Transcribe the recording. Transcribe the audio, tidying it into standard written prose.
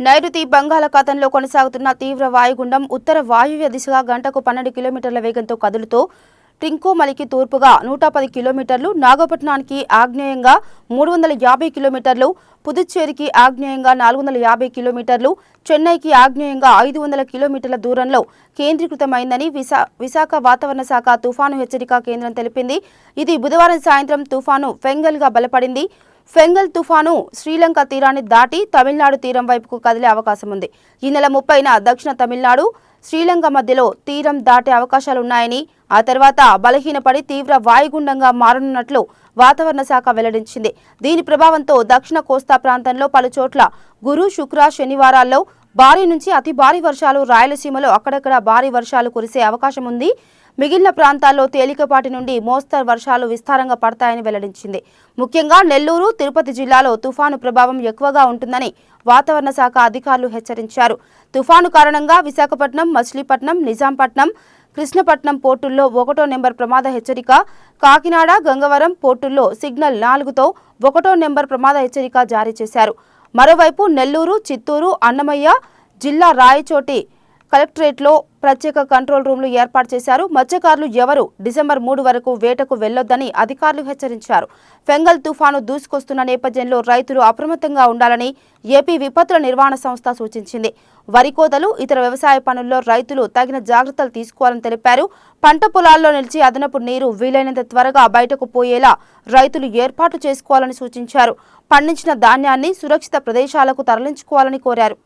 నైరుతి బంగాళాఖాతంలో కొనసాగుతున్న తీవ్ర వాయుగుండం ఉత్తర వాయువ్య దిశగా గంటకు 12 కిలోమీటర్ల వేగంతో కదులుతూ ట్రింకోమలికి తూర్పుగా 110 కిలోమీటర్లు, నాగపట్నానికి ఆగ్నేయంగా 350 కిలోమీటర్లు, పుదుచ్చేరికి ఆగ్నేయంగా 450 కిలోమీటర్లు, చెన్నైకి ఆగ్నేయంగా 500 కిలోమీటర్ల దూరంలో కేంద్రీకృతమైందని విశాఖ వాతావరణ శాఖ తుఫాను హెచ్చరిక కేంద్రం తెలిపింది. ఇది బుధవారం సాయంత్రం తుఫాను ఫెంగల్గా బలపడింది. ఫెంగల్ తుఫాను శ్రీలంక తీరాన్ని దాటి తమిళనాడు తీరం వైపుకు కదిలే అవకాశం ఉంది. ఈ నెల 30న దక్షిణ తమిళనాడు, శ్రీలంక మధ్యలో తీరం దాటే అవకాశాలున్నాయని, ఆ తర్వాత బలహీనపడి తీవ్ర వాయుగుండంగా మారనున్నట్లు వాతావరణ శాఖ వెల్లడించింది. దీని ప్రభావంతో దక్షిణ కోస్తా ప్రాంతంలో పలుచోట్ల గురు, శుక్ర, శనివారాల్లో భారీ నుంచి అతి భారీ వర్షాలు, రాయలసీమలో అక్కడక్కడ భారీ వర్షాలు కురిసే అవకాశం ఉంది. మిగిలిన ప్రాంతాల్లో తేలికపాటి నుండి మోస్తరు వర్షాలు విస్తారంగా పడతాయని వెల్లడించింది. ముఖ్యంగా నెల్లూరు, తిరుపతి జిల్లాలో తుఫాను ప్రభావం ఎక్కువగా ఉంటుందని వాతావరణ శాఖ అధికారులు హెచ్చరించారు. తుఫాను కారణంగా విశాఖపట్నం, మచిలీపట్నం, నిజాంపట్నం, కృష్ణపట్నం పోర్టుల్లో 1వ నెంబర్ ప్రమాద హెచ్చరిక, కాకినాడ, గంగవరం పోర్టుల్లో సిగ్నల్ 4తో 1వ నెంబర్ ప్రమాద హెచ్చరిక జారీ చేశారు. మరోవైపు నెల్లూరు, చిత్తూరు, అన్నమయ్య జిల్లా రాయచోటి కలెక్టరేట్లో ప్రత్యేక కంట్రోల్ రూమ్లు ఏర్పాటు చేశారు. మత్స్యకారులు ఎవరూ డిసెంబర్ 3 వరకు వేటకు వెళ్లొద్దని అధికారులు హెచ్చరించారు. ఫెంగల్ తుఫాను దూసుకొస్తున్న నేపథ్యంలో రైతులు అప్రమత్తంగా ఉండాలని ఏపీ విపత్తుల నిర్వహణ సంస్థ సూచించింది. వరి కోతలు, ఇతర వ్యవసాయ పనుల్లో రైతులు తగిన జాగ్రత్తలు తీసుకోవాలని తెలిపారు. పంట పొలాల్లో నిలిచి అదనపు నీరు వీలైనంత త్వరగా బయటకు పోయేలా రైతులు ఏర్పాటు చేసుకోవాలని సూచించారు. పండించిన ధాన్యాన్ని సురక్షిత ప్రదేశాలకు తరలించుకోవాలని కోరారు.